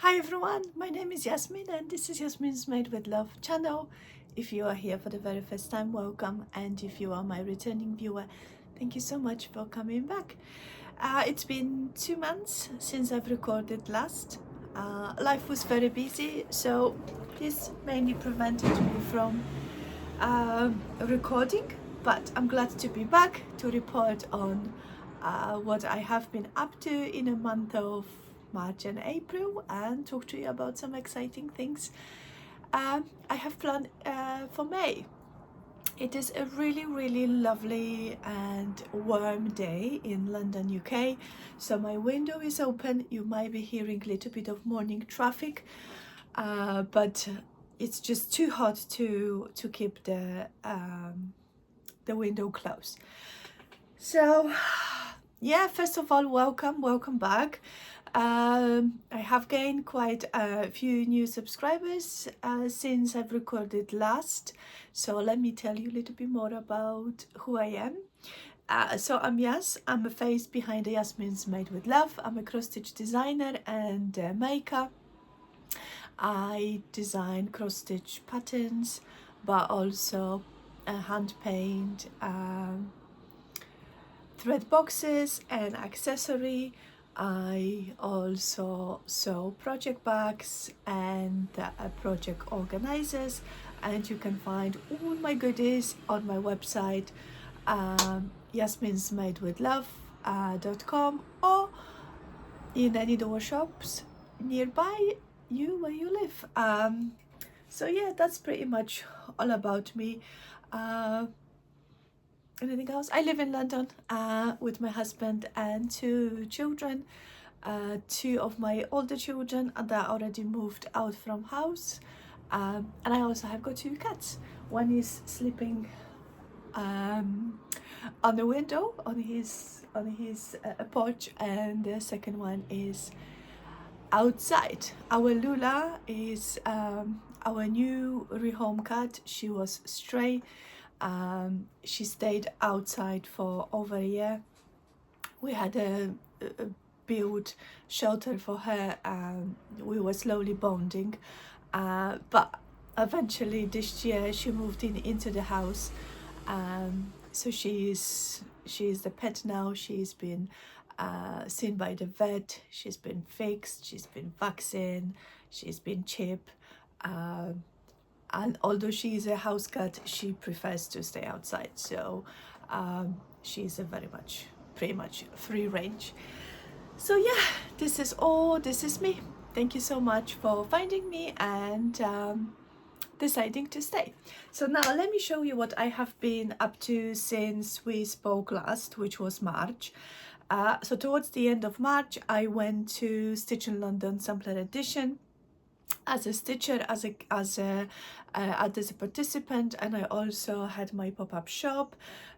Hi everyone, my name is Yasmin and this is Yasmin's Made with Love channel. If you are here for the very first time, welcome, and if you are my returning viewer, thank you so much for coming back. It's been 2 months since I've recorded last. Life was very busy, so this mainly prevented me from recording, but I'm glad to be back to report on what I have been up to in a month of March and April and talk to you about some exciting things I have planned for May. It is a really lovely and warm day in London, UK, so my window is open. You might be hearing a little bit of morning traffic, but it's just too hot to keep the window closed. So yeah, first of all, welcome back. I have gained quite a few new subscribers since I've recorded last, so let me tell you a little bit more about who I am. So I'm Yas, I'm a face behind the Yasmin's Made with Love. I'm a cross-stitch designer and maker. I design cross-stitch patterns, but also hand paint, thread boxes and accessory. I also sew project bags and project organizers, and you can find all my goodies on my website, Yasmin'sMadewithLove.com, or in any door shops nearby you where you live. So yeah, that's pretty much all about me. Anything else? I live in London with my husband and 2 children. 2 of my older children that already moved out from house, and I also have got 2 cats. One is sleeping on the window on his porch, and the second one is outside. Our Lula is our new rehome cat. She was stray. She stayed outside for over a year. We had a build shelter for her. We were slowly bonding, but eventually this year she moved into the house. So she is the pet now. She's been seen by the vet. She's been fixed. She's been vaccinated. She's been chipped. And although she is a house cat, she prefers to stay outside. So she's a pretty much free range. So yeah, this is me. Thank you so much for finding me and deciding to stay. So now let me show you what I have been up to since we spoke last, which was March. So towards the end of March, I went to Stitch in London Sampler Edition as a stitcher, as a participant, and I also had my pop-up shop.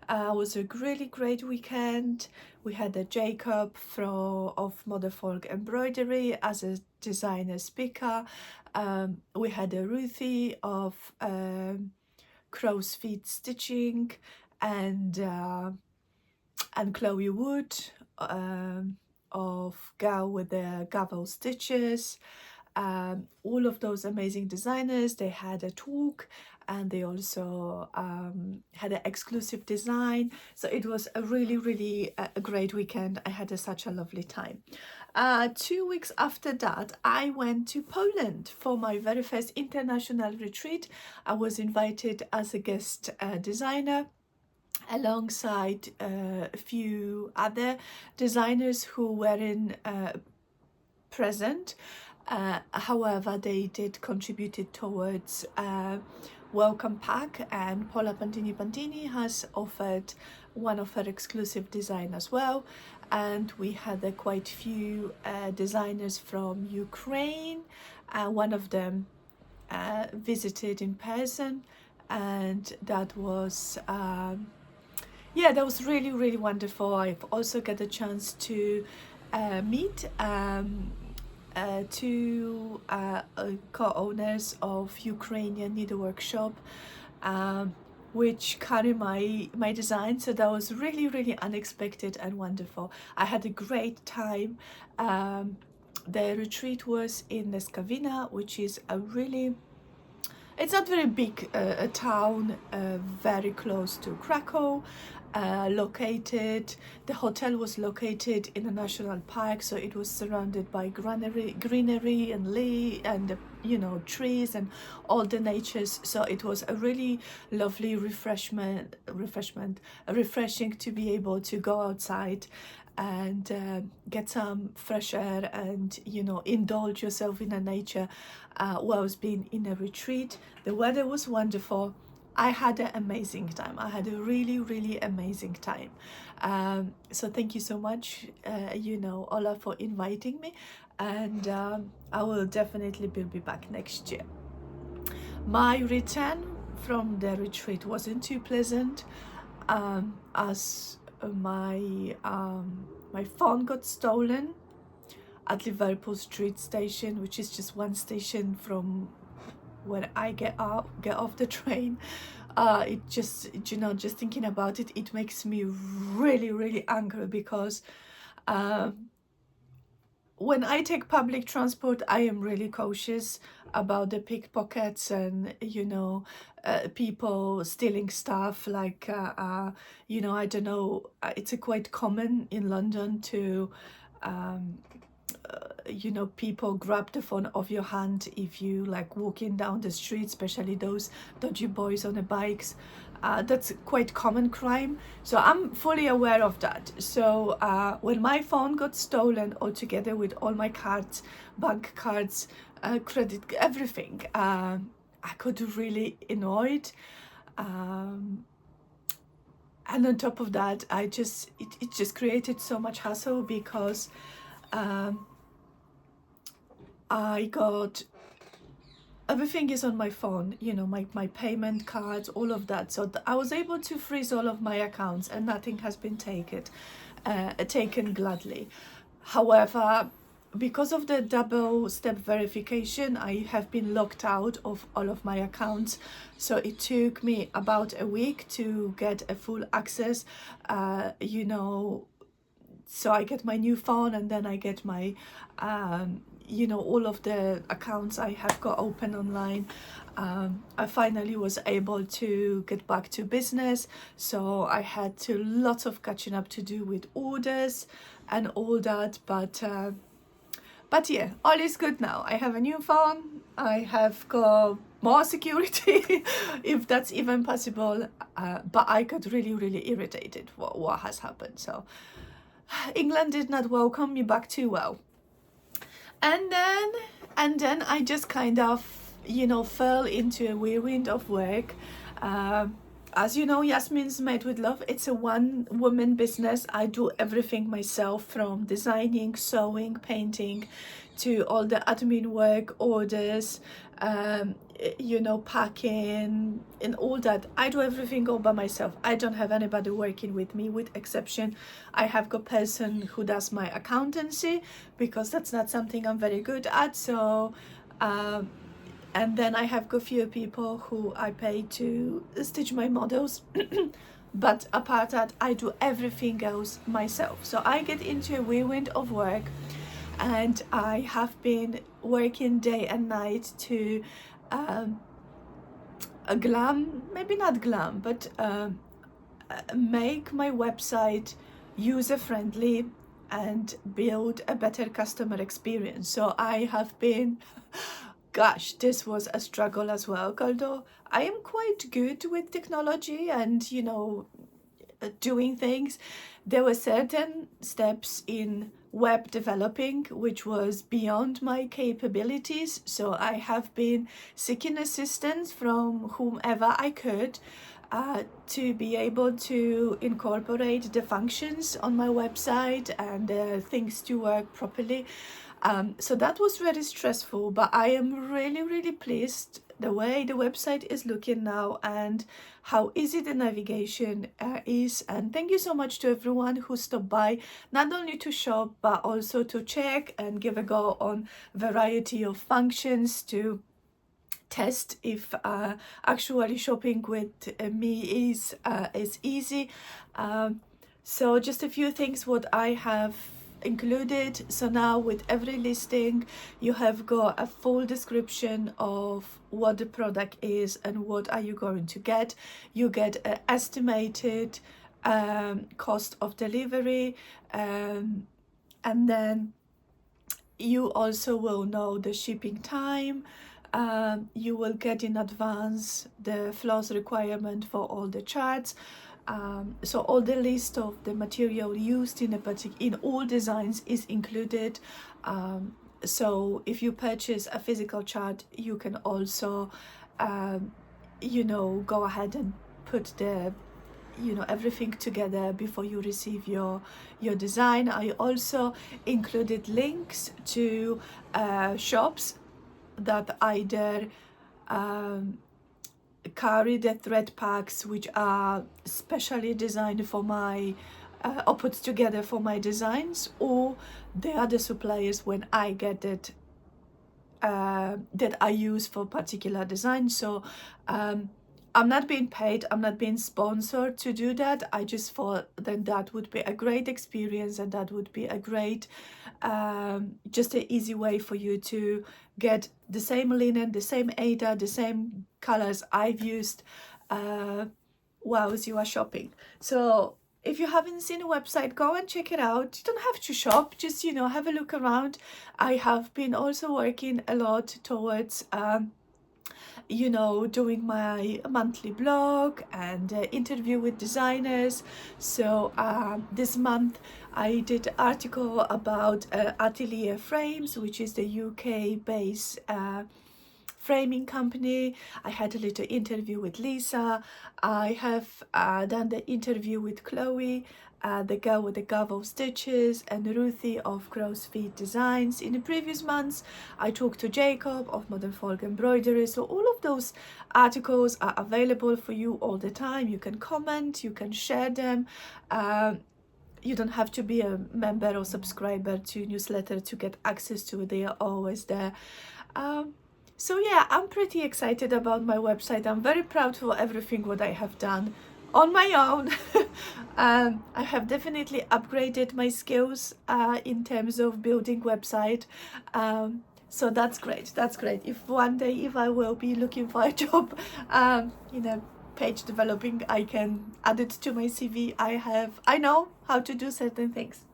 It was a really great weekend. We had a Jacob of Mother Folk Embroidery as a designer speaker. We had a Ruthie of Crow's Feet Stitching, and Chloe Wood of Gal with the Gavel Stitches. All of those amazing designers, they had a talk, and they also had an exclusive design. So it was a really a great weekend. I had such a lovely time. 2 weeks after that, I went to Poland for my very first international retreat. I was invited as a guest designer alongside a few other designers who weren't present. However, they did contributed towards welcome pack, and Paula Pantini has offered one of her exclusive design as well, and we had quite few designers from Ukraine. One of them visited in person, and that was yeah, that was really wonderful. I've also got a chance to meet 2 co-owners of Ukrainian needlework shop, which carry my design. So that was really unexpected and wonderful. I had a great time the retreat was in Skawina, which is a really, it's not very big a town, very close to Krakow. Located, the hotel was located in a national park, so it was surrounded by greenery and you know, trees and all the natures. So it was a really lovely refreshing to be able to go outside and get some fresh air and, you know, indulge yourself in the nature whilst being in a retreat. The weather was wonderful. I had an amazing time. I had a really amazing time. So thank you so much, you know, Ola, for inviting me, and I will definitely be back next year. My return from the retreat wasn't too pleasant, as my phone got stolen at Liverpool Street Station, which is just one station from when I get off the train. It just, you know, just thinking about it, it makes me really angry, because when I take public transport, I am really cautious about the pickpockets and, you know, people stealing stuff, like you know, I don't know, it's quite common in London to you know, people grab the phone off your hand if you like walking down the street, especially those dodgy boys on the bikes. That's quite common crime, so I'm fully aware of that. So when my phone got stolen altogether with all my cards, bank cards, credit, everything, I got really annoyed. And on top of that, it just created so much hassle, because I got, everything is on my phone, you know, my payment cards, all of that. So I was able to freeze all of my accounts, and nothing has been taken gladly. However, because of the double-step verification, I have been locked out of all of my accounts. So it took me about a week to get a full access, you know. So I get my new phone, and then I get my you know, all of the accounts I have got open online. I finally was able to get back to business, so I had lots of catching up to do with orders and all that, but yeah, all is good now. I have a new phone, I have got more security if that's even possible, but I got really irritated what has happened. So England did not welcome me back too well. And then I just kind of, you know, fell into a whirlwind of work. As you know, Yasmin's Made with Love, it's a one-woman business. I do everything myself, from designing, sewing, painting, to all the admin work, orders, you know, packing and all that. I do everything all by myself. I don't have anybody working with me, with exception I have got person who does my accountancy, because that's not something I'm very good at. So and then I have got few people who I pay to stitch my models. But apart that, I do everything else myself. So I get into a whirlwind of work, and I have been working day and night to maybe not glam, but make my website user-friendly and build a better customer experience. So I have been gosh, this was a struggle as well, although I am quite good with technology and, you know, doing things. There were certain steps in web developing which was beyond my capabilities, so I have been seeking assistance from whomever I could to be able to incorporate the functions on my website and things to work properly. So that was very stressful, but I am really pleased the way the website is looking now and how easy the navigation is. And thank you so much to everyone who stopped by, not only to shop but also to check and give a go on variety of functions, to test if actually shopping with me is easy. So just a few things what I have included. So now with every listing you have got a full description of what the product is and what are you going to get. You get an estimated cost of delivery, and then you also will know the shipping time. You will get in advance the floss requirement for all the charts. So all the list of the material used in all designs is included. So if you purchase a physical chart, you can also you know, go ahead and put the, you know, everything together before you receive your design. I also included links to shops that either carry the thread packs which are specially designed for my or put together for my designs, or the other suppliers when I get it that I use for particular design. So I'm not being paid, I'm not being sponsored to do that. I just thought that that would be a great experience, and that would be a great just an easy way for you to get the same linen, the same Ada, the same colors I've used whilst you are shopping. So if you haven't seen the website, go and check it out. You don't have to shop, just, you know, have a look around. I have been also working a lot towards you know, doing my monthly blog and interview with designers. So this month I did an article about Atelier Frames, which is the UK based framing company. I had a little interview with Lisa. I have done the interview with Chloe, the girl with the gavel stitches, and Ruthie of Crow's Feet Designs. In the previous months I talked to Jacob of Modern Folk Embroidery. So all of those articles are available for you all the time. You can comment, you can share them. You don't have to be a member or subscriber to newsletter to get access to it. They are always there. So yeah, I'm pretty excited about my website. I'm very proud for everything what I have done on my own. I have definitely upgraded my skills in terms of building website. So that's great. That's great. If one day, if I will be looking for a job, you know, page developing, I can add it to my CV. I know how to do certain things.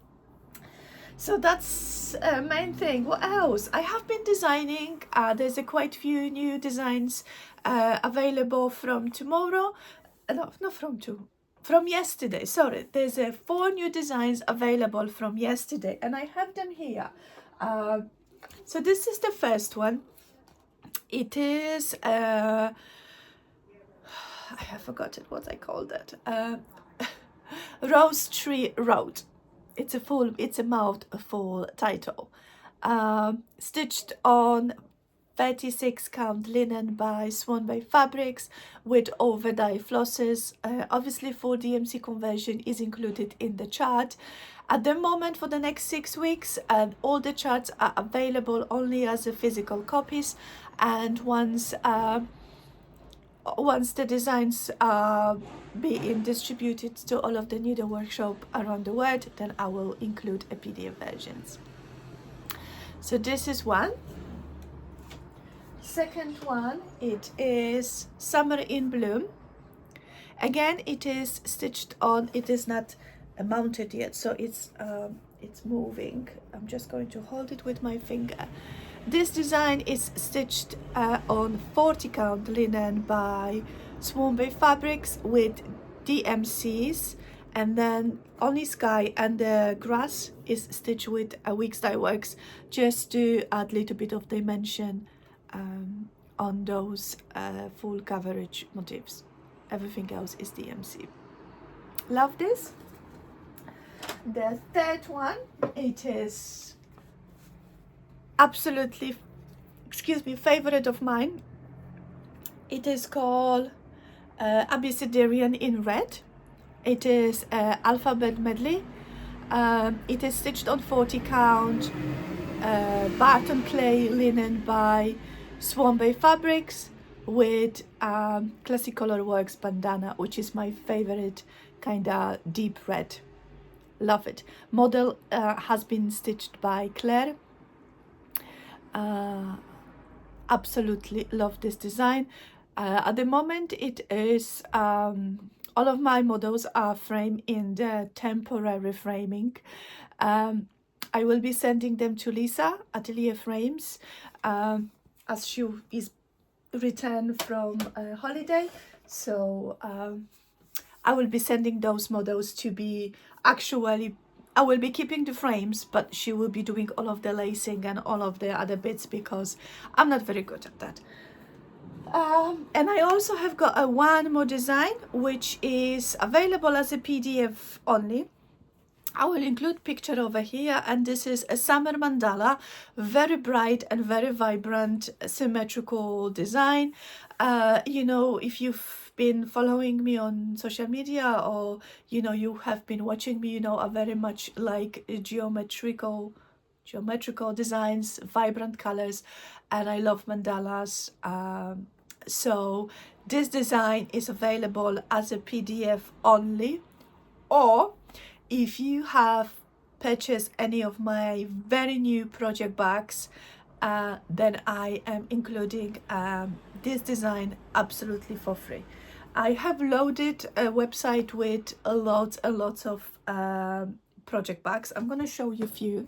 So that's main thing. What else? I have been designing. There's quite few new designs available from tomorrow. No, not from yesterday. Sorry, there's 4 new designs available from yesterday, and I have them here. So this is the first one. It is I have forgotten what I called it. Rose Tree Road. It's a mouthful title. Stitched on 36 count linen by Swan Bay Fabrics with over dye flosses. Obviously full DMC conversion is included in the chart. At the moment, for the next 6 weeks, all the charts are available only as a physical copies, and once the designs are being distributed to all of the needle workshop around the world, then I will include a PDF versions. So this is one. Second one, it is Summer in Bloom. Again, it is stitched on. It is not mounted yet, so it's moving. I'm just going to hold it with my finger. This design is stitched on 40 count linen by Swan Bay Fabrics with DMCs, and then only sky and the grass is stitched with a Weeks Dye Works, just to add a little bit of dimension on those full coverage motifs. Everything else is DMC. Love this. The third one, it is absolutely, favorite of mine. It is called Abecedarian in red. It is alphabet medley. It is stitched on 40 count Barton clay linen by Swan Bay Fabrics with Classic Color Works bandana, which is my favorite kind of deep red. love it. Model has been stitched by Claire. Absolutely love this design. At the moment it is all of my models are framed in the temporary framing. I will be sending them to Lisa, Atelier Frames, as she is returned from a holiday. So I will be sending those models to be actually, I will be keeping the frames, but she will be doing all of the lacing and all of the other bits because I'm not very good at that. And I also have got a one more design which is available as a PDF only. I will include picture over here, and this is a summer mandala, very bright and very vibrant symmetrical design. You know, if you've been following me on social media, or you know, you have been watching me, you know, I very much like geometrical designs, vibrant colors, and I love mandalas. So this design is available as a PDF only, or if you have purchased any of my very new project bags, then I am including this design absolutely for free. I have loaded a website with a lot of project bags. I'm going to show you a few.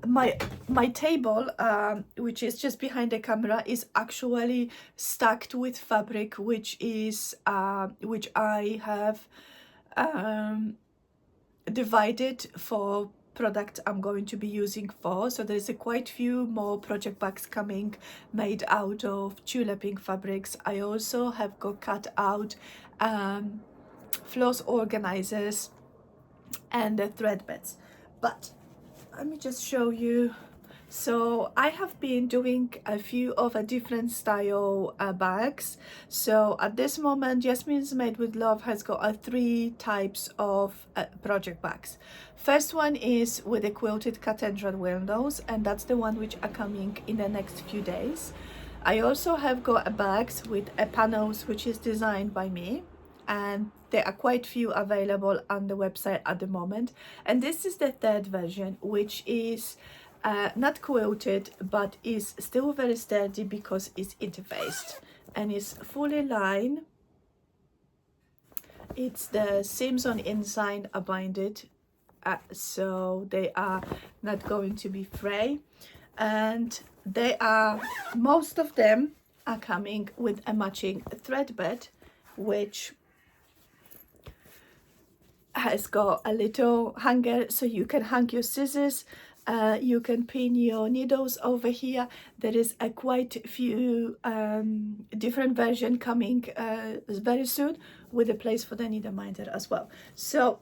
My table, which is just behind the camera, is actually stacked with fabric, which I have divided for product I'm going to be using for. So there's quite few more project bags coming made out of tulipping fabrics. I also have got cut out floss organizers and the thread beds. But let me just show you. So I have been doing a few of a different style bags. So at this moment, Yasmin's Made with Love has got 3 types of project bags. First one is with the quilted cathedral windows, and that's the one which are coming in the next few days. I also have got bags with panels which is designed by me, and there are quite few available on the website at the moment. And this is the third version, which is not quilted, but is still very sturdy because it's interfaced and it's fully lined. It's the seams on inside are binded, so they are not going to be fray, and they are, most of them are coming with a matching thread bed, which has got a little hanger so you can hang your scissors. You can pin your needles over here. There is a quite few different version coming very soon, with a place for the needle minder as well. So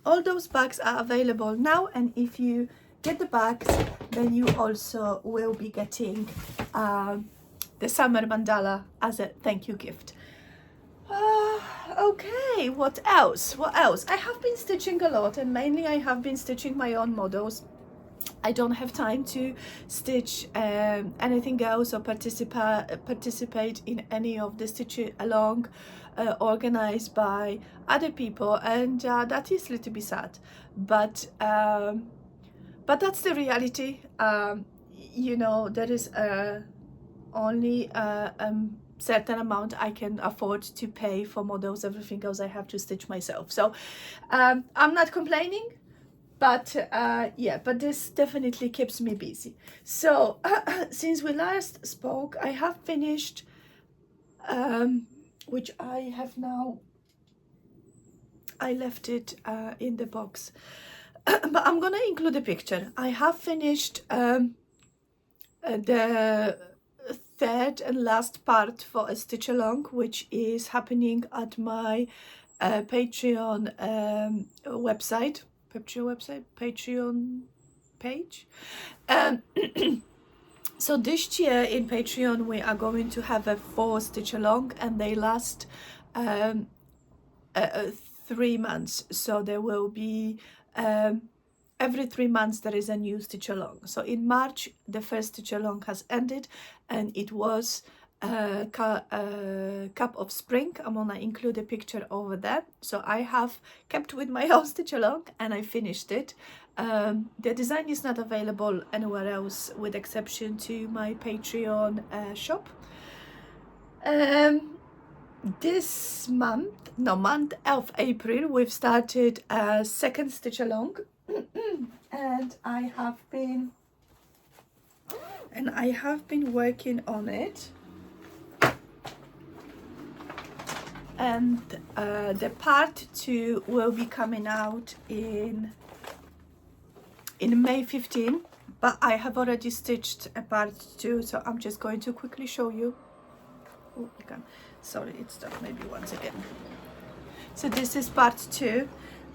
all those bags are available now, and if you get the bags, then you also will be getting the summer mandala as a thank you gift. Okay, what else? I have been stitching a lot, and mainly I have been stitching my own models. I don't have time to stitch anything else or participate in any of the stitch along organized by other people, and that is a little bit sad, but that's the reality. You know, there is only certain amount I can afford to pay for models. Everything else I have to stitch myself. So I'm not complaining, but yeah, but this definitely keeps me busy. So since we last spoke, I have finished, which I have now, I left it in the box, but I'm gonna include a picture. I have finished the third and last part for a stitch along, which is happening at my Patreon Patreon page. So this year in Patreon we are going to have a 4 stitch along, and they last 3 months. So there will be every 3 months there is a new stitch along. So in March the first stitch along has ended, and it was Cup of Spring. I'm gonna include a picture over there. So I have kept with my own stitch along and I finished it. The design is not available anywhere else with exception to my Patreon shop. This month of April, we've started a second stitch along and I have been working on it. And the part 2 will be coming out in May 15, but I have already stitched a part 2, so I'm just going to quickly show you. Oh, you can. Sorry, it stopped maybe once again. So this is part 2,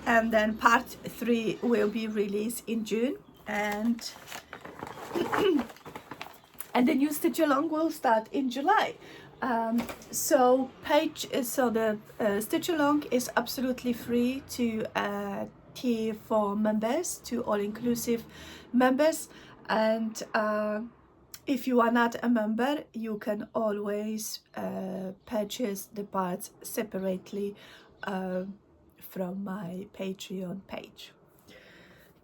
and then part 3 will be released in June, and the new stitch along will start in July. So the stitch along is absolutely free to tier 4 members, to all-inclusive members, and if you are not a member, you can always purchase the parts separately from my Patreon page.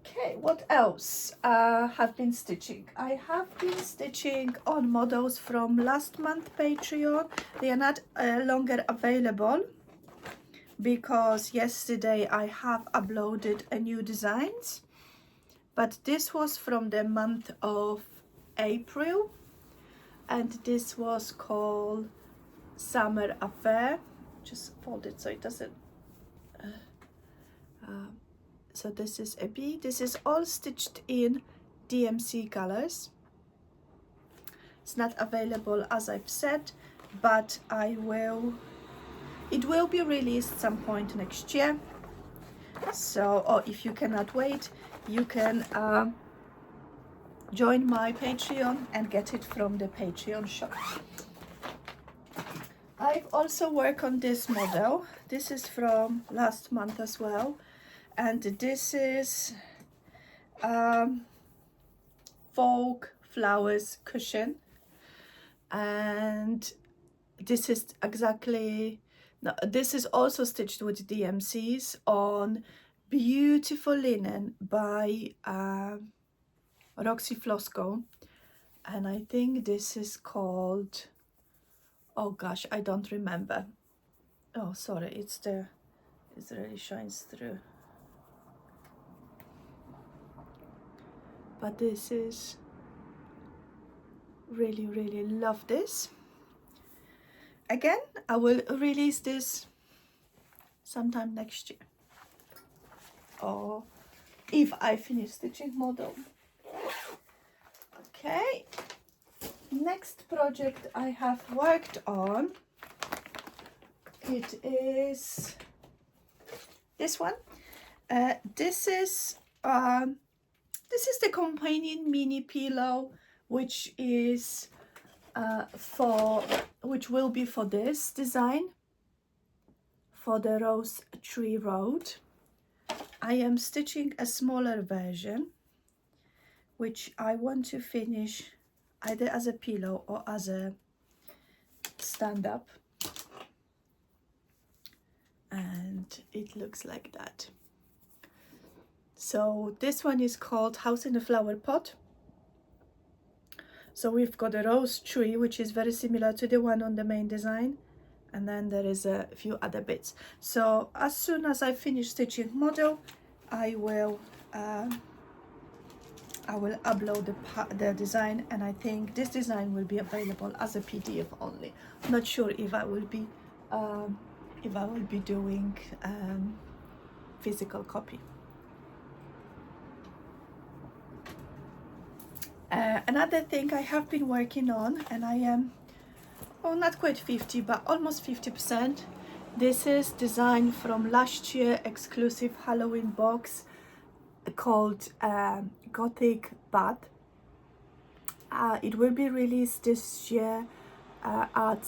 Okay, what else have been stitching? I have been stitching on models from last month Patreon. They are not longer available because yesterday I have uploaded a new designs, but this was from the month of April, and this was called Summer Affair. Just fold it so it doesn't so this is a B. This is all stitched in DMC colors. It's not available as I've said, but it will be released some point next year. So, or if you cannot wait, you can join my Patreon and get it from the Patreon shop. I've also worked on this model. This is from last month as well, and this is Folk Flowers cushion, and this is this is also stitched with DMCs on beautiful linen by Roxy Flossco, and I think this is called, oh gosh, I don't remember. Oh, sorry, it really shines through. But this is really love this. Again, I will release this sometime next year, or if I finish stitching model. Okay, next project I have worked on, it is this one. This is the companion mini pillow, which will be for this design, for the Rose Tree Road. I am stitching a smaller version, which I want to finish either as a pillow or as a stand-up, and it looks like that. So this one is called House in a Flower Pot. So we've got a rose tree, which is very similar to the one on the main design, and then there is a few other bits. So as soon as I finish stitching model, I will upload the design, and I think this design will be available as a PDF only. I'm not sure if I will be doing physical copy. Another thing I have been working on, and I am, well, not quite 50, but almost 50%. This is design from last year exclusive Halloween box called Gothic Bath. It will be released this year at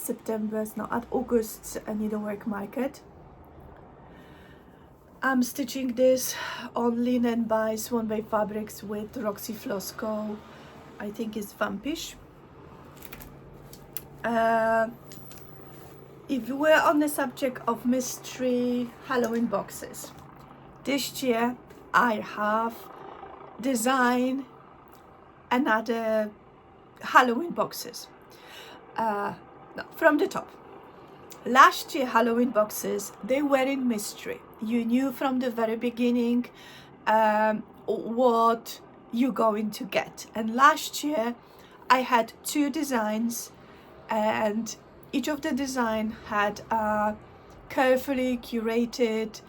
August's needlework market. I'm stitching this on linen by Swan Bay Fabrics with Roxy Flossco. I think it's Vampish. if we're on the subject of mystery Halloween boxes, this year I have designed another Halloween boxes. No, from the top. Last year Halloween boxes, they were in mystery. You knew from the very beginning what you're going to get. And last year I had 2 designs, and each of the design had a carefully curated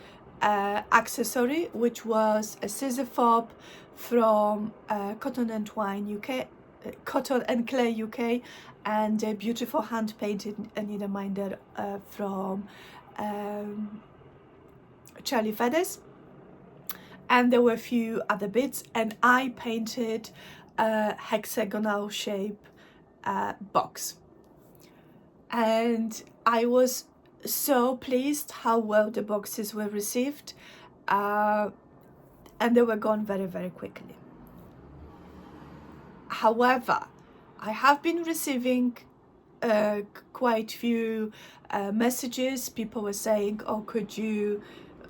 accessory, which was a scissor fob from Cotton and Twine UK, Cotton and Clay UK, and a beautiful hand painted needle minder from Charlie Feathers. And there were a few other bits, and I painted a hexagonal shape box. And I was so pleased how well the boxes were received, and they were gone very, very quickly. However, I have been receiving quite few messages. People were saying, oh, could you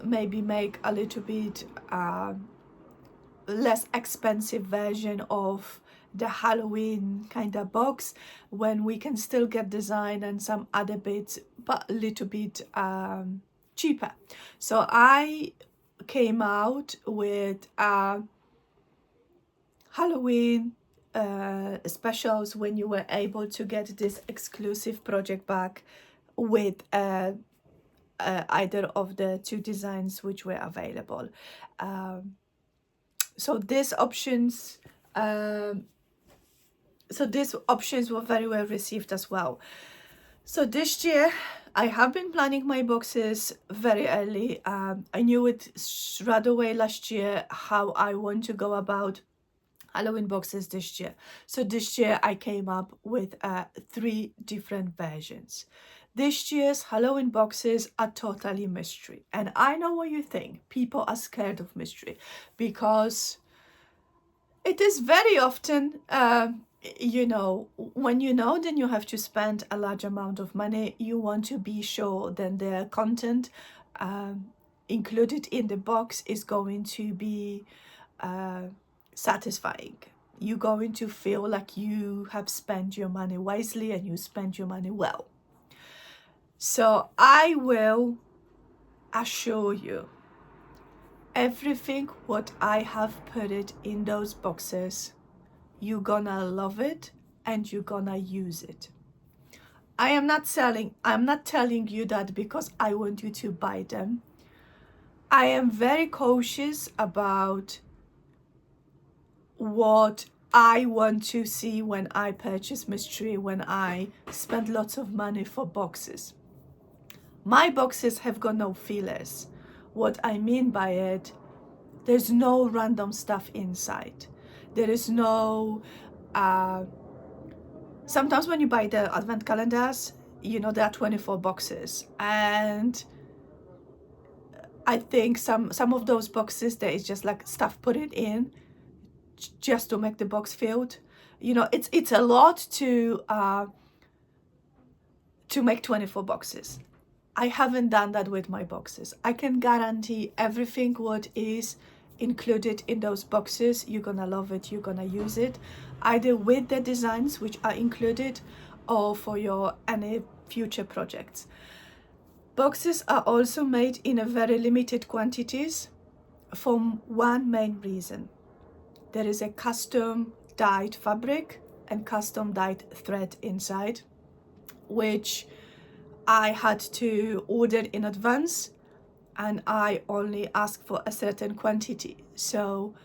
maybe make a little bit less expensive version of the Halloween kind of box, when we can still get design and some other bits, but a little bit cheaper. So I came out with Halloween specials, when you were able to get this exclusive project bag with either of the 2 designs which were available. So these options were very well received as well. So this year I have been planning my boxes very early. I knew it right away last year how I want to go about Halloween boxes this year. So this year I came up with 3 different versions. This year's Halloween boxes are totally mystery. And I know what you think. People are scared of mystery because it is very often, you know, when you know, then you have to spend a large amount of money. You want to be sure that the content included in the box is going to be satisfying. You're going to feel like you have spent your money wisely and you spend your money well. So I will assure you, everything what I have put it in those boxes, you're gonna love it and you're gonna use it. I'm not telling you that because I want you to buy them. I am very cautious about what I want to see when I purchase mystery, when I spend lots of money for boxes. My boxes have got no fillers. What I mean by it, there's no random stuff inside. There is no sometimes when you buy the advent calendars, you know, there are 24 boxes, and I think some of those boxes there is just like stuff put it in just to make the box filled. You know, it's a lot to make 24 boxes. I haven't done that with my boxes. I can guarantee everything what is included in those boxes, you're gonna love it, you're gonna use it, either with the designs which are included or for your any future projects. Boxes are also made in a very limited quantities for one main reason. There is a custom dyed fabric and custom dyed thread inside, which I had to order in advance, and I only ask for a certain quantity. So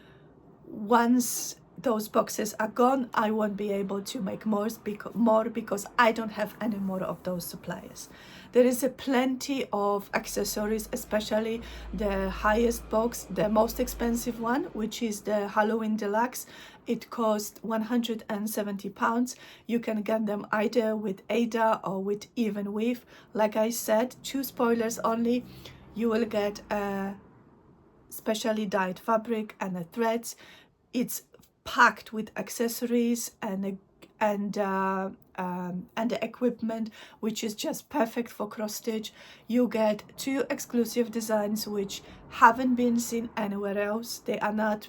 once those boxes are gone, I won't be able to make more because I don't have any more of those suppliers. There is a plenty of accessories, especially the highest box, the most expensive one, which is the Halloween Deluxe. It costs £170. You can get them either with Ada or with even weave. Like I said, 2 spoilers only. You will get a specially dyed fabric and a threads. It's packed with accessories and and the equipment, which is just perfect for cross stitch. You get 2 exclusive designs which haven't been seen anywhere else. They are not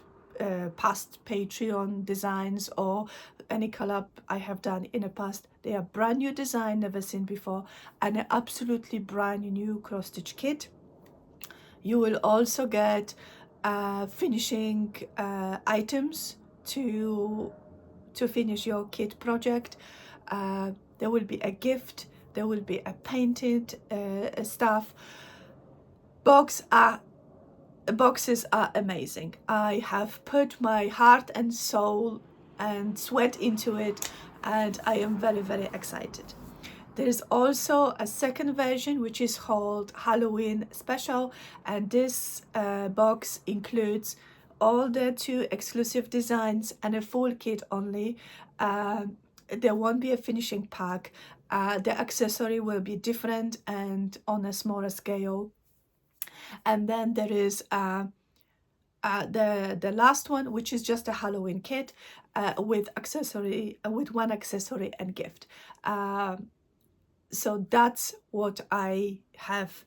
past Patreon designs or any collab I have done in the past. They are brand new design, never seen before, and an absolutely brand new cross stitch kit. You will also get finishing items to finish your kit project. There will be a gift, there will be a painted stuff. Boxes are amazing. I have put my heart and soul and sweat into it, and I am very, very excited. There is also a second version which is called Halloween Special, and this box includes all the 2 exclusive designs and a full kit only. There won't be a finishing pack. The accessory will be different and on a smaller scale. And then there is the last one, which is just a Halloween kit with one accessory and gift. So that's what I have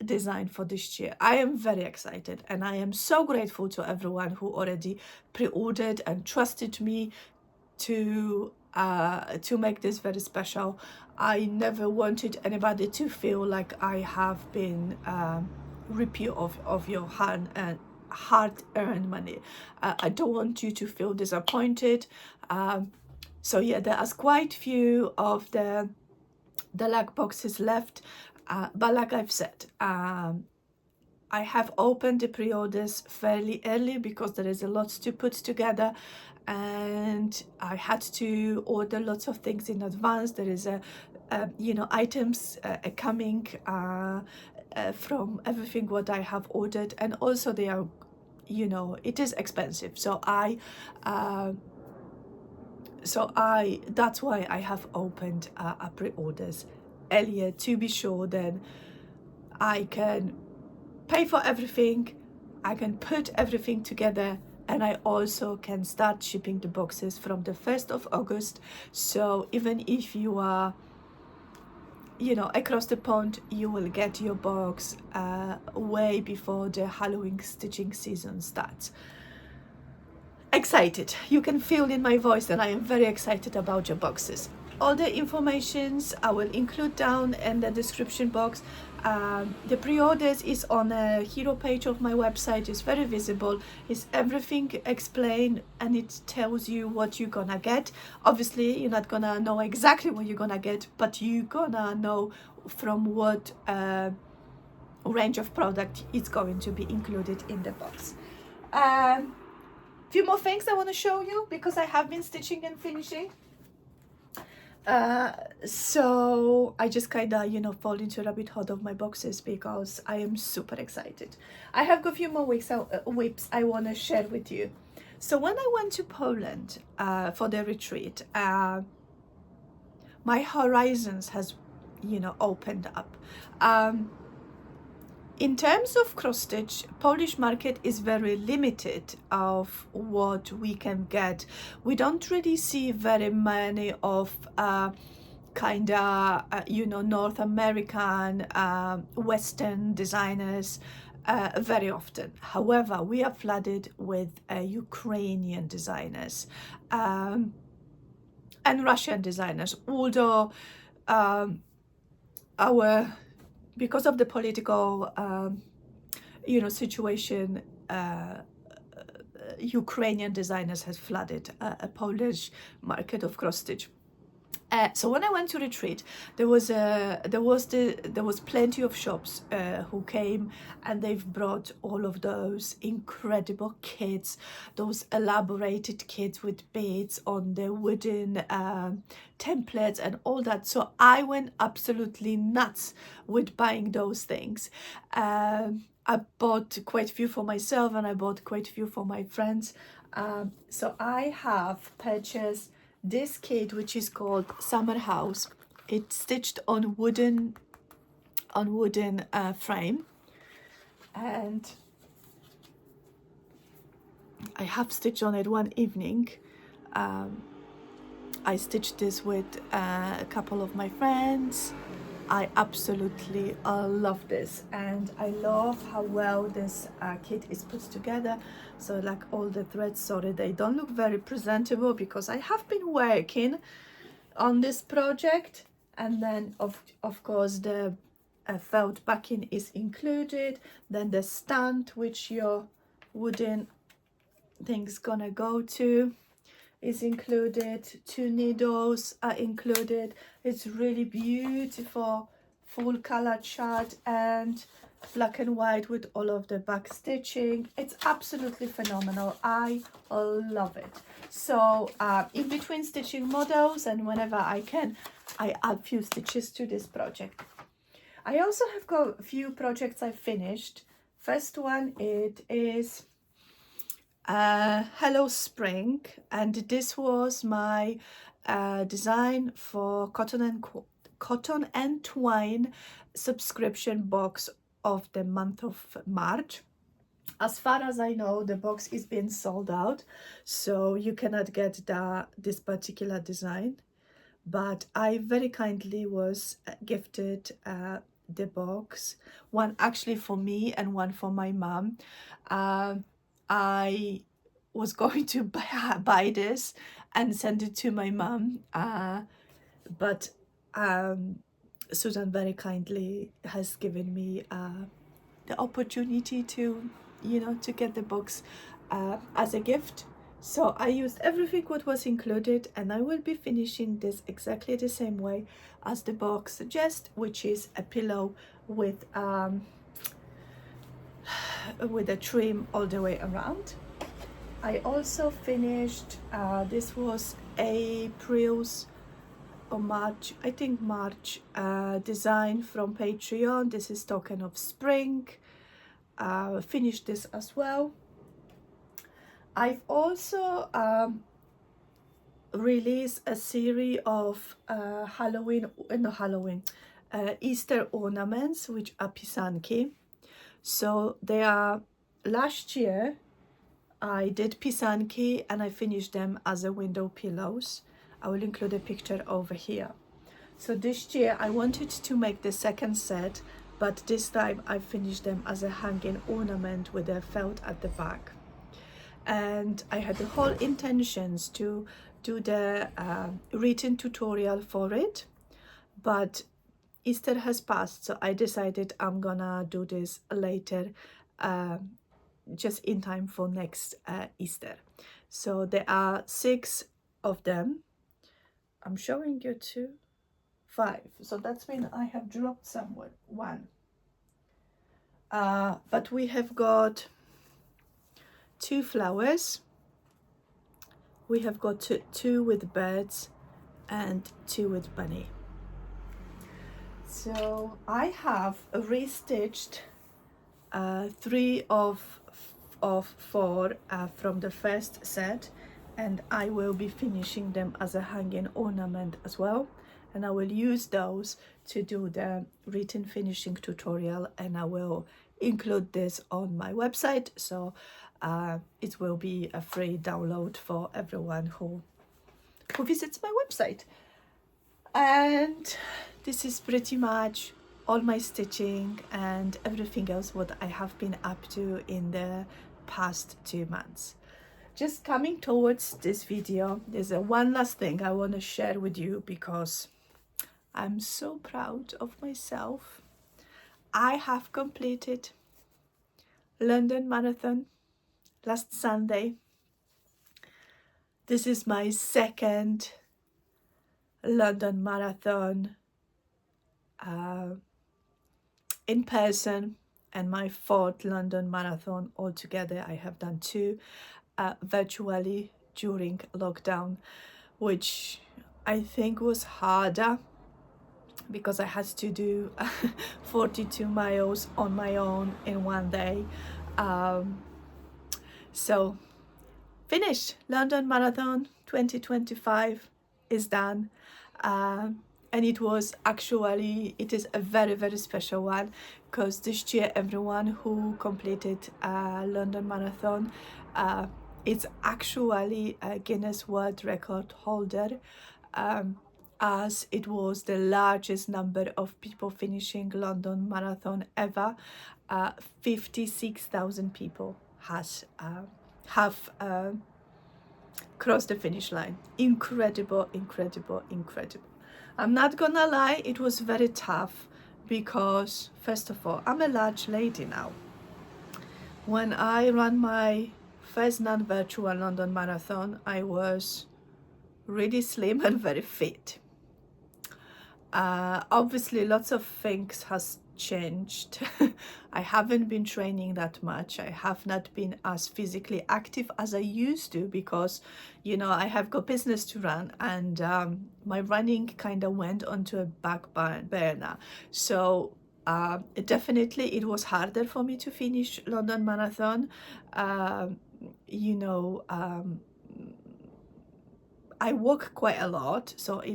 designed for this year. I am very excited, and I am so grateful to everyone who already pre-ordered and trusted me to make this very special. I never wanted anybody to feel like I have been rip you of your hard-earned money. I don't want you to feel disappointed. So yeah, there are quite few of the luck boxes left, but like I've said, I have opened the pre-orders fairly early because there is a lot to put together, and I had to order lots of things in advance. There is items coming from everything what I have ordered, and also they are, it is expensive. So that's why I have opened pre-orders earlier, to be sure then I can pay for everything, I can put everything together, and I also can start shipping the boxes from the 1st of August. So even if you are across the pond, you will get your box way before the Halloween stitching season starts. Excited. You can feel in my voice that I am very excited about your boxes. All the informations I will include down in the description box. The pre-orders is on a hero page of my website. It's very visible. It's everything explained, and it tells you what you're gonna get. Obviously you're not gonna know exactly what you're gonna get, but you're gonna know from what range of product is going to be included in the box. Few more things I want to show you because I have been stitching and finishing. So I just kind of fall into a rabbit hole of my boxes because I am super excited. I have a few more whips I want to share with you. So when I went to Poland for the retreat, my horizons has opened up. In terms of cross stitch, Polish market is very limited of what we can get. We don't really see very many of North American Western designers very often. However, we are flooded with Ukrainian designers and Russian designers, although because of the political situation, Ukrainian designers has flooded a Polish market of cross stitch. So when I went to retreat, there was plenty of shops who came, and they've brought all of those incredible kits, those elaborated kits with beads on the wooden templates and all that. So I went absolutely nuts with buying those things. I bought quite a few for myself, and I bought quite a few for my friends. So I have purchased this kit, which is called Summer House. It's stitched on wooden frame, and I have stitched on it one evening. I stitched this with a couple of my friends. I absolutely love this, and I love how well this kit is put together. So like all the threads, sorry, they don't look very presentable because I have been working on this project. And then of course the felt backing is included, then the stand which your wooden thing's gonna go to is included, 2 needles are included. It's really beautiful full color chart and black and white with all of the back stitching. It's absolutely phenomenal. I love it. So in between stitching models and whenever I can, I add few stitches to this project. I also have got a few projects I finished. First one, it is Hello Spring, and this was my design for Cotton and Twine subscription box of the month of March. As far as I know, the box is being sold out, so you cannot get this particular design, but I very kindly was gifted the box, one actually for me and one for my mom. I was going to buy this and send it to my mom, but Susan very kindly has given me the opportunity to, you know, to get the box as a gift. So I used everything what was included, and I will be finishing this exactly the same way as the box suggests, which is a pillow with a trim all the way around. I also finished, this was April's or March, I think March, design from Patreon. This is Token of Spring. Finished this as well. I've also released a series of Easter ornaments, which are Pisanki. So they are, last year I did Pisanki and I finished them as a window pillows. I will include a picture over here. So this year I wanted to make the second set, but this time I finished them as a hanging ornament with a felt at the back. And I had the whole intentions to do the written tutorial for it, but Easter has passed, so I decided I'm gonna do this later, just in time for next Easter. So there are 6 of them. I'm showing you 2, 5. So that's when I have dropped somewhere 1. But we have got 2 flowers. We have got 2 with birds and 2 with bunny. So I have restitched 3 of 4 from the first set, and I will be finishing them as a hanging ornament as well, and I will use those to do the written finishing tutorial, and I will include this on my website, so it will be a free download for everyone who visits my website. And this is pretty much all my stitching and everything else what I have been up to in the past 2 months. Just coming towards this video, there's one last thing I want to share with you because I'm so proud of myself. I have completed London Marathon last Sunday. This is my second London Marathon in person and my 4th London Marathon altogether. I have done 2 virtually during lockdown, which I think was harder because I had to do 42 miles on my own in one day. So finished. London Marathon 2025 is done. And it is a very, very special one because this year everyone who completed London Marathon, it's actually a Guinness World Record holder as it was the largest number of people finishing London Marathon ever. 56,000 people have crossed the finish line. Incredible, incredible, incredible. I'm not gonna lie, it was very tough because, first of all, I'm a large lady now. When I ran my first non-virtual London Marathon, I was really slim and very fit. Obviously, lots of things has changed. I haven't been training that much. I have not been as physically active as I used to because, you know, I have got business to run, and my running kind of went onto a back burner. So definitely it was harder for me to finish London Marathon. You know, I walk quite a lot, so I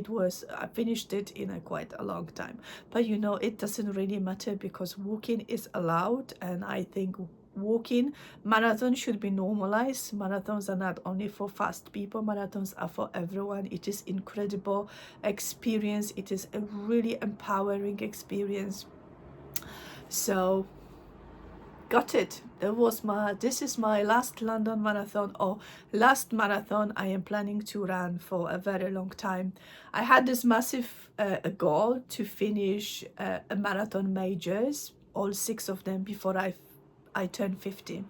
finished it in quite a long time. But you know, it doesn't really matter because walking is allowed, and I think walking marathon should be normalized. Marathons are not only for fast people, marathons are for everyone. It is incredible experience. It is a really empowering experience. So got it. This is my last London Marathon, or last marathon I am planning to run for a very long time. I had this massive goal to finish a marathon majors, all 6 of them, before I turn 50.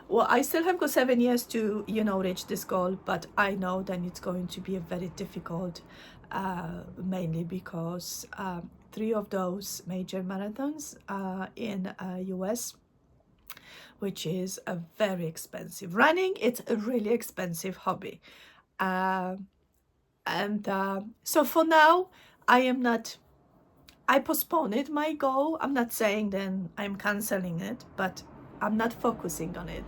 Well, I still have got 7 years to, you know, reach this goal, but I know that it's going to be a very difficult, mainly because 3 of those major marathons are in US, which is a very expensive. Running, it's a really expensive hobby. So for now, I postponed my goal. I'm not saying then I'm canceling it, but I'm not focusing on it.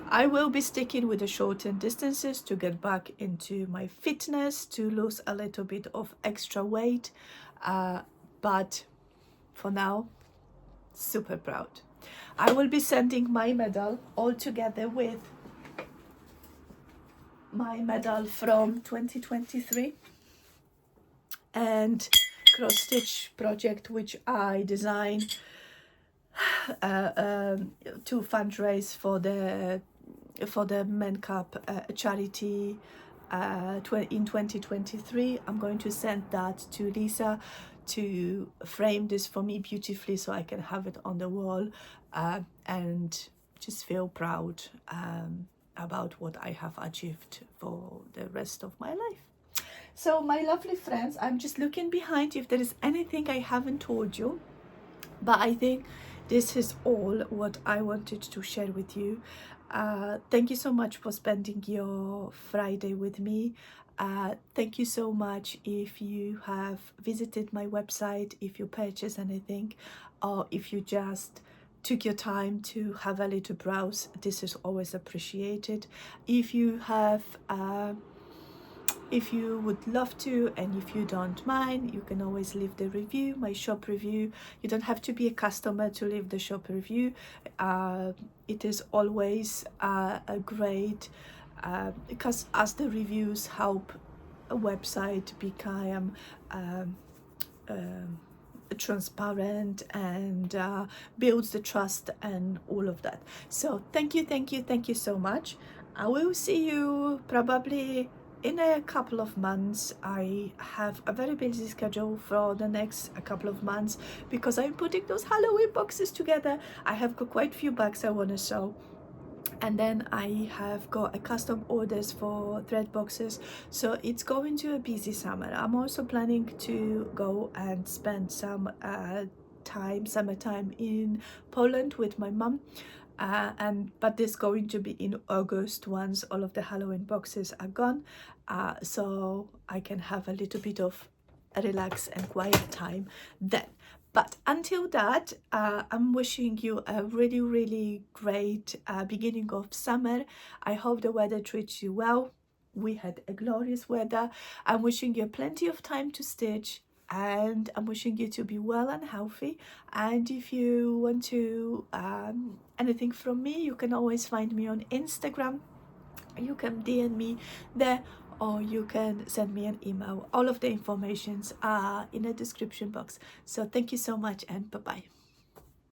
I will be sticking with the shortened distances to get back into my fitness, to lose a little bit of extra weight. But for now, super proud. I will be sending my medal all together with my medal from 2023 and cross stitch project, which I designed to fundraise for the Men Cup charity in 2023. I'm going to send that to Lisa to frame this for me beautifully so I can have it on the wall and just feel proud about what I have achieved for the rest of my life. So my lovely friends, I'm just looking behind if there is anything I haven't told you, but I think this is all what I wanted to share with you. Thank you so much for spending your Friday with me. Thank you so much if you have visited my website, if you purchased anything, or if you just took your time to have a little browse. This is always appreciated. If you have if you would love to, and if you don't mind, you can always leave the review, my shop review. You don't have to be a customer to leave the shop review. It is always a great, because as the reviews help a website become transparent and builds the trust and all of that. So thank you so much. I will see you probably in a couple of months. I have a very busy schedule for the next couple of months because I'm putting those Halloween boxes together. I have got quite a few bags I want to sew, and then I have got a custom orders for thread boxes, so it's going to a busy summer. I'm also planning to go and spend some summertime in Poland with my mum. But this is going to be in August once all of the Halloween boxes are gone, so I can have a little bit of a relax and quiet time then. But until that, I'm wishing you a really great beginning of summer. I hope the weather treats you well. We had a glorious weather. I'm wishing you plenty of time to stitch, and I'm wishing you to be well and healthy. And if you want to anything from me, you can always find me on Instagram. You can DM me there, or you can send me an email. All of the informations are in the description box. So thank you so much, and bye bye.